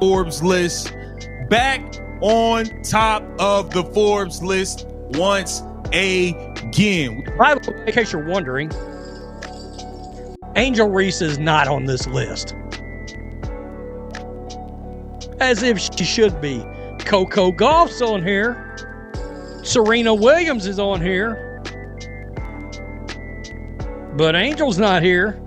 Forbes list, back on top of the Forbes list once again. By the way, in case you're wondering, Angel Reese is not on this list. As if she should be. Coco Gauff's on here. Serena Williams is on here. But Angel's not here.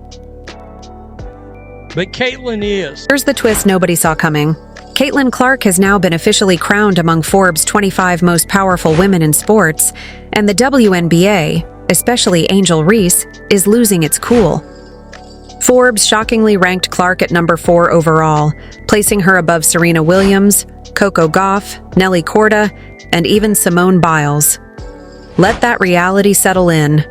But Caitlyn is. Here's the twist nobody saw coming. Caitlin Clark has now been officially crowned among Forbes' 25 most powerful women in sports, and the WNBA, especially Angel Reese, is losing its cool. Forbes shockingly ranked Clark at number 4 overall, placing her above Serena Williams, Coco Gauff, Nelly Korda, and even Simone Biles. Let that reality settle in.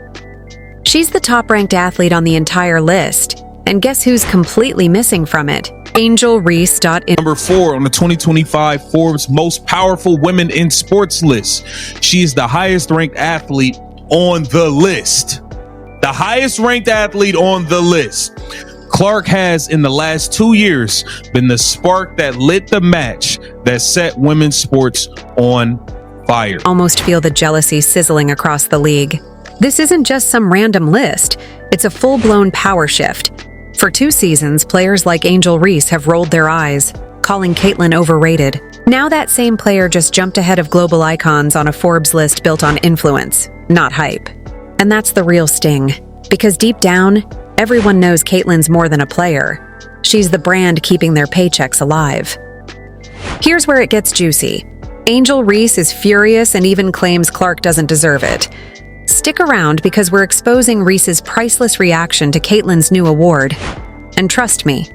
She's the top-ranked athlete on the entire list, and guess who's completely missing from it? Angel Reese. Number 4 on the 2025 Forbes Most Powerful Women in Sports list. She is the highest-ranked athlete on the list. The highest-ranked athlete on the list. Clark has, in the last 2 years, been the spark that lit the match that set women's sports on fire. Almost feel the jealousy sizzling across the league. This isn't just some random list. It's a full-blown power shift. For 2 seasons, players like Angel Reese have rolled their eyes, calling Caitlyn overrated. Now that same player just jumped ahead of global icons on a Forbes list built on influence, not hype. And that's the real sting. Because deep down, everyone knows Caitlyn's more than a player. She's the brand keeping their paychecks alive. Here's where it gets juicy. Angel Reese is furious and even claims Clark doesn't deserve it. Stick around because we're exposing Reese's priceless reaction to Caitlyn's new award. And trust me,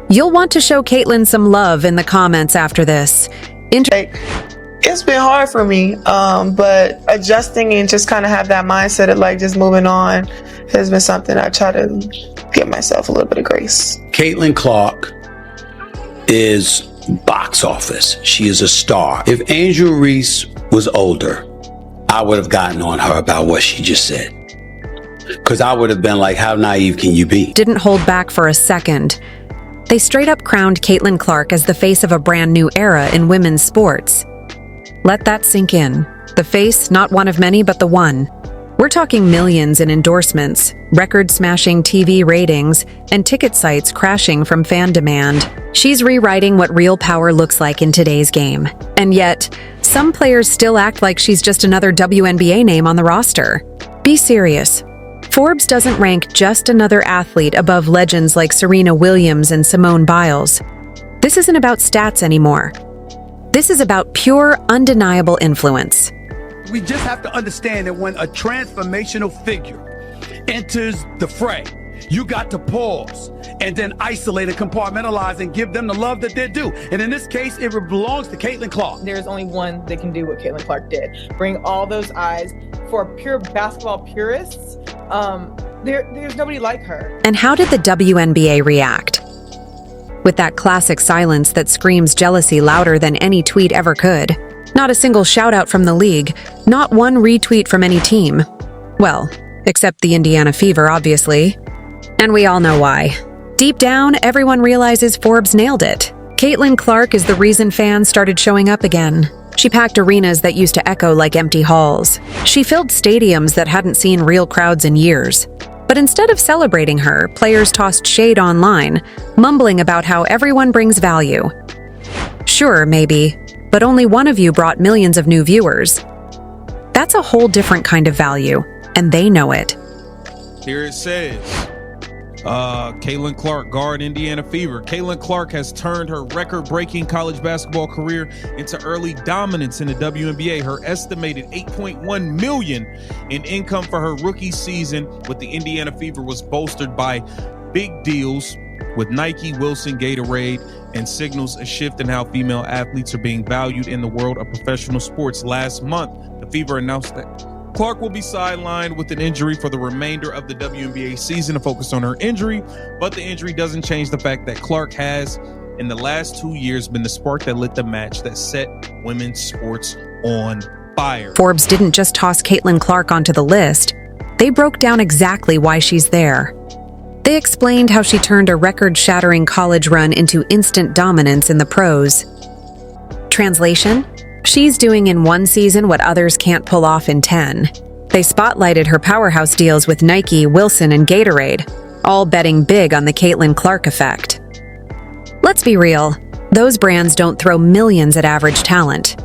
you'll want to show Caitlyn some love in the comments after this. It's been hard for me, but adjusting and just kind of have that mindset of like just moving on has been something I try to give myself a little bit of grace. Caitlyn Clark is box office. She is a star. If Angel Reese was older, I would have gotten on her about what she just said. Because I would have been like, how naive can you be? Didn't hold back for a second. They straight up crowned Caitlyn Clark as the face of a brand new era in women's sports. Let that sink in. The face, not one of many, but the one. We're talking millions in endorsements, record-smashing TV ratings, and ticket sites crashing from fan demand. She's rewriting what real power looks like in today's game. And yet, some players still act like she's just another WNBA name on the roster. Be serious. Forbes doesn't rank just another athlete above legends like Serena Williams and Simone Biles. This isn't about stats anymore. This is about pure, undeniable influence. We just have to understand that when a transformational figure enters the fray, you got to pause and then isolate and compartmentalize and give them the love that they're due. And in this case, it belongs to Caitlyn Clark. There's only one that can do what Caitlyn Clark did. Bring all those eyes. For pure basketball purists, there's nobody like her. And how did the WNBA react? With that classic silence that screams jealousy louder than any tweet ever could. Not a single shout-out from the league, not one retweet from any team. Well, except the Indiana Fever, obviously. And we all know why. Deep down, everyone realizes Forbes nailed it. Caitlyn Clark is the reason fans started showing up again. She packed arenas that used to echo like empty halls. She filled stadiums that hadn't seen real crowds in years. But instead of celebrating her, players tossed shade online, mumbling about how everyone brings value. Sure, maybe, but only one of you brought millions of new viewers. That's a whole different kind of value, and they know it. Here it says, Caitlyn Clark, guard Indiana Fever. Caitlyn Clark has turned her record-breaking college basketball career into early dominance in the WNBA. Her estimated $8.1 million in income for her rookie season with the Indiana Fever was bolstered by big deals with Nike, Wilson, Gatorade, and signals a shift in how female athletes are being valued in the world of professional sports. Last month, the Fever announced that Clark will be sidelined with an injury for the remainder of the WNBA season to focus on her injury, but the injury doesn't change the fact that Clark has, in the last 2 years, been the spark that lit the match that set women's sports on fire. Forbes didn't just toss Caitlyn Clark onto the list. They broke down exactly why she's there. They explained how she turned a record-shattering college run into instant dominance in the pros. Translation? She's doing in one season what others can't pull off in 10. They spotlighted her powerhouse deals with Nike, Wilson, and Gatorade, all betting big on the Caitlin Clark effect. Let's be real, those brands don't throw millions at average talent.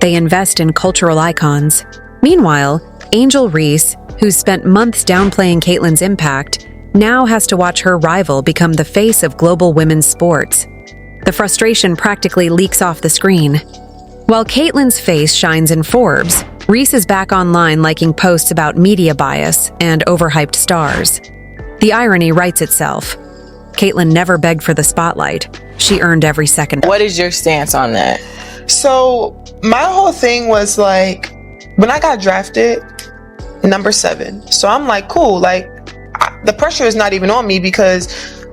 They invest in cultural icons. Meanwhile, Angel Reese, who's spent months downplaying Caitlin's impact, now has to watch her rival become the face of global women's sports. The frustration practically leaks off the screen. While Caitlin's face shines in Forbes, Reese is back online liking posts about media bias and overhyped stars. The irony writes itself. Caitlin never begged for the spotlight. She earned every second. What is your stance on that? So my whole thing was like, when I got drafted, number 7. So I'm like, cool. Like, the pressure is not even on me because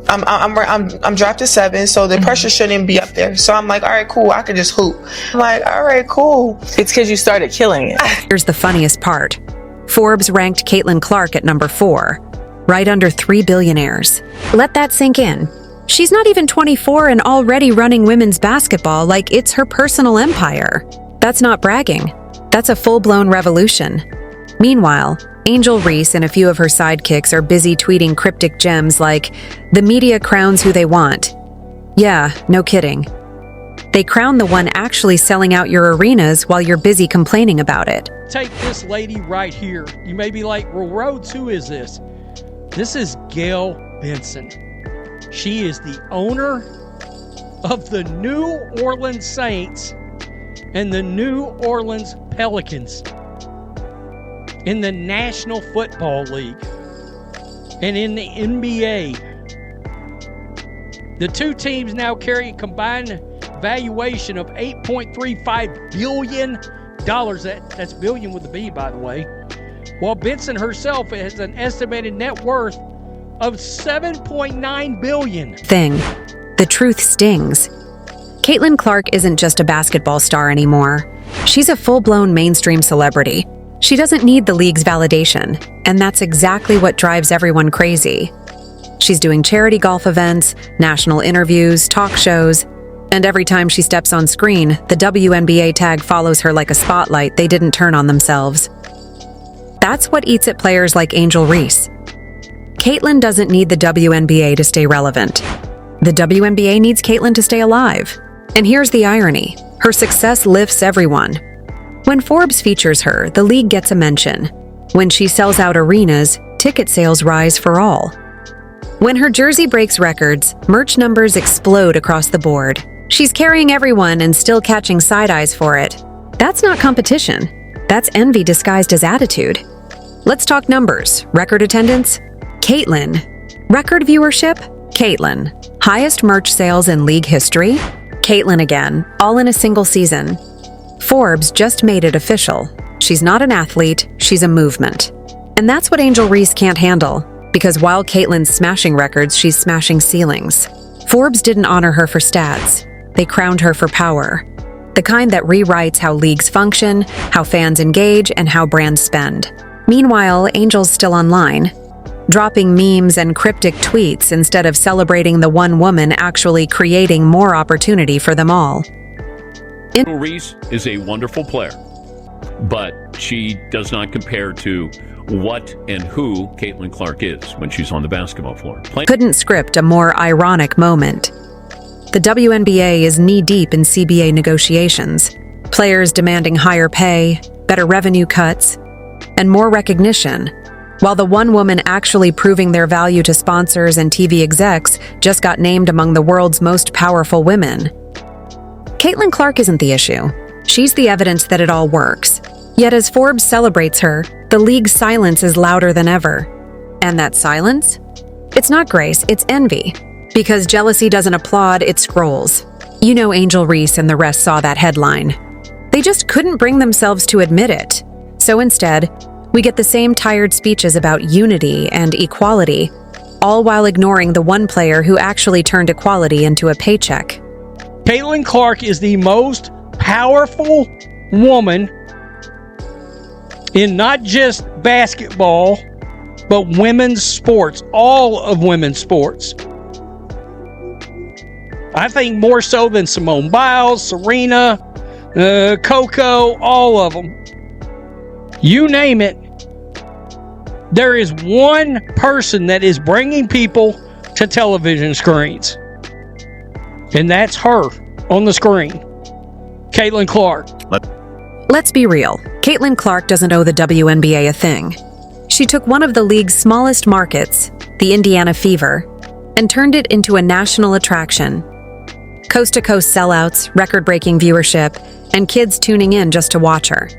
I'm drafted 7, so the pressure shouldn't be up there. So I'm like, all right, cool. I can just hoop. I'm like, all right, cool. It's because you started killing it. Here's the funniest part. Forbes ranked Caitlin Clark at number 4, right under 3 billionaires. Let that sink in. She's not even 24 and already running women's basketball like it's her personal empire. That's not bragging. That's a full-blown revolution. Meanwhile, Angel Reese and a few of her sidekicks are busy tweeting cryptic gems like, "The media crowns who they want." Yeah, no kidding. They crown the one actually selling out your arenas while you're busy complaining about it. Take this lady right here. You may be like, well, Rhodes, who is this? This is Gail Benson. She is the owner of the New Orleans Saints and the New Orleans Pelicans in the National Football League and in the NBA. The two teams now carry a combined valuation of $8.35 billion. That's billion with a B, by the way. While Benson herself has an estimated net worth of $7.9 billion. The truth stings. Caitlin Clark isn't just a basketball star anymore. She's a full-blown mainstream celebrity. She doesn't need the league's validation, and that's exactly what drives everyone crazy. She's doing charity golf events, national interviews, talk shows, and every time she steps on screen, the WNBA tag follows her like a spotlight they didn't turn on themselves. That's what eats at players like Angel Reese. Caitlin doesn't need the WNBA to stay relevant. The WNBA needs Caitlin to stay alive. And here's the irony. Her success lifts everyone. When Forbes features her, the league gets a mention. When she sells out arenas, ticket sales rise for all. When her jersey breaks records, merch numbers explode across the board. She's carrying everyone and still catching side eyes for it. That's not competition. That's envy disguised as attitude. Let's talk numbers. Record attendance? Caitlin. Record viewership? Caitlin. Highest merch sales in league history? Caitlin again, all in a single season. Forbes just made it official. She's not an athlete, she's a movement. And that's what Angel Reese can't handle, because while Caitlin's smashing records, she's smashing ceilings. Forbes didn't honor her for stats. They crowned her for power. The kind that rewrites how leagues function, how fans engage, and how brands spend. Meanwhile, Angel's still online, dropping memes and cryptic tweets instead of celebrating the one woman actually creating more opportunity for them all. Angel Reese is a wonderful player, but she does not compare to what and who Caitlin Clark is when she's on the basketball floor. Couldn't script a more ironic moment. The WNBA is knee-deep in CBA negotiations, players demanding higher pay, better revenue cuts, and more recognition, while the one woman actually proving their value to sponsors and TV execs just got named among the world's most powerful women. Caitlin Clark isn't the issue. She's the evidence that it all works. Yet as Forbes celebrates her, the league's silence is louder than ever. And that silence? It's not grace, it's envy. Because jealousy doesn't applaud, it scrolls. You know Angel Reese and the rest saw that headline. They just couldn't bring themselves to admit it. So instead, we get the same tired speeches about unity and equality, all while ignoring the one player who actually turned equality into a paycheck. Caitlin Clark is the most powerful woman in not just basketball, but women's sports, all of women's sports. I think more so than Simone Biles, Serena, Coco, all of them. You name it. There is one person that is bringing people to television screens. And that's her on the screen. Caitlin Clark. Let's be real. Caitlin Clark doesn't owe the WNBA a thing. She took one of the league's smallest markets, the Indiana Fever, and turned it into a national attraction. Coast-to-coast sellouts, record-breaking viewership, and kids tuning in just to watch her.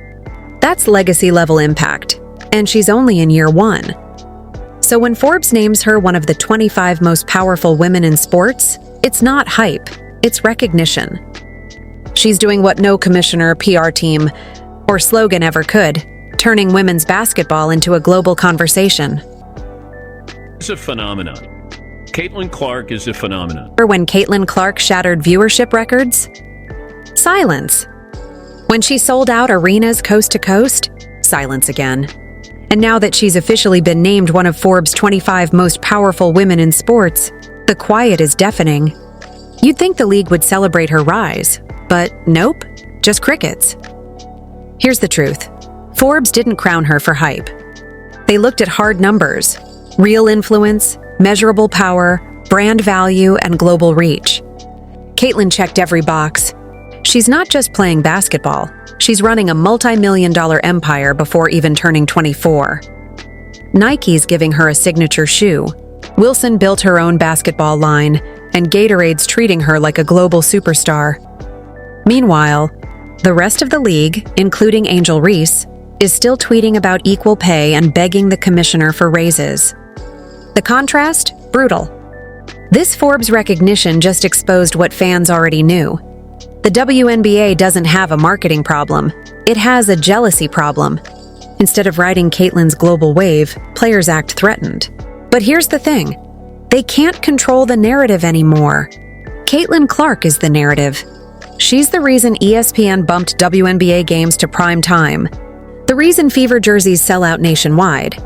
That's legacy-level impact, and she's only in year 1. So when Forbes names her one of the 25 most powerful women in sports, it's not hype, it's recognition. She's doing what no commissioner, PR team, or slogan ever could, turning women's basketball into a global conversation. It's a phenomenon. Caitlin Clark is a phenomenon. When Caitlin Clark shattered viewership records? Silence. When she sold out arenas coast to coast? Silence again. And now that she's officially been named one of Forbes' 25 most powerful women in sports, the quiet is deafening. You'd think the league would celebrate her rise, but nope, just crickets. Here's the truth. Forbes didn't crown her for hype. They looked at hard numbers, real influence, measurable power, brand value, and global reach. Caitlin checked every box. She's not just playing basketball, she's running a multi-million-dollar empire before even turning 24. Nike's giving her a signature shoe. Wilson built her own basketball line, and Gatorade's treating her like a global superstar. Meanwhile, the rest of the league, including Angel Reese, is still tweeting about equal pay and begging the commissioner for raises. The contrast? Brutal. This Forbes recognition just exposed what fans already knew. The WNBA doesn't have a marketing problem. It has a jealousy problem. Instead of riding Caitlin's global wave, players act threatened. But here's the thing. They can't control the narrative anymore. Caitlin Clark is the narrative. She's the reason ESPN bumped WNBA games to prime time. The reason Fever jerseys sell out nationwide.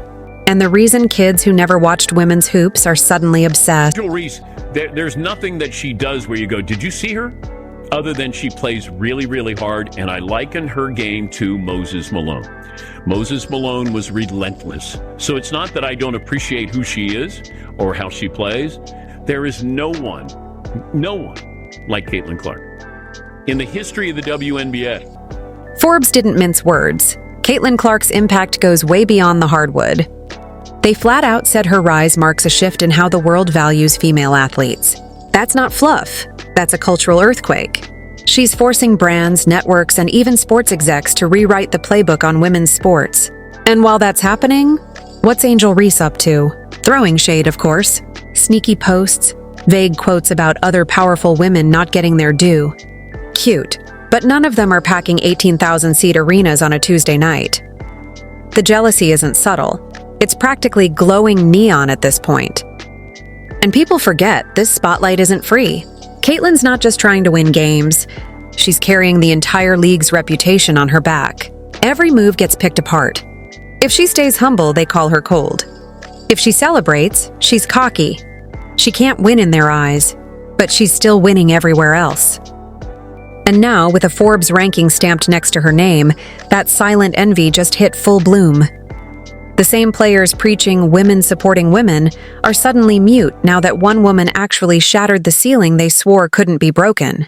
And the reason kids who never watched women's hoops are suddenly obsessed. Angel Reese, there's nothing that she does where you go, did you see her? Other than she plays really, really hard, and I liken her game to Moses Malone. Moses Malone was relentless. So it's not that I don't appreciate who she is or how she plays. There is no one like Caitlin Clark in the history of the WNBA. Forbes didn't mince words. Caitlin Clark's impact goes way beyond the hardwood. They flat out said her rise marks a shift in how the world values female athletes. That's not fluff. That's a cultural earthquake. She's forcing brands, networks, and even sports execs to rewrite the playbook on women's sports. And while that's happening, what's Angel Reese up to? Throwing shade, of course. Sneaky posts, vague quotes about other powerful women not getting their due. Cute, but none of them are packing 18,000-seat arenas on a Tuesday night. The jealousy isn't subtle. It's practically glowing neon at this point. And people forget this spotlight isn't free. Caitlin's not just trying to win games. She's carrying the entire league's reputation on her back. Every move gets picked apart. If she stays humble, they call her cold. If she celebrates, she's cocky. She can't win in their eyes, but she's still winning everywhere else. And now, with a Forbes ranking stamped next to her name, that silent envy just hit full bloom. The same players preaching women supporting women are suddenly mute now that one woman actually shattered the ceiling they swore couldn't be broken.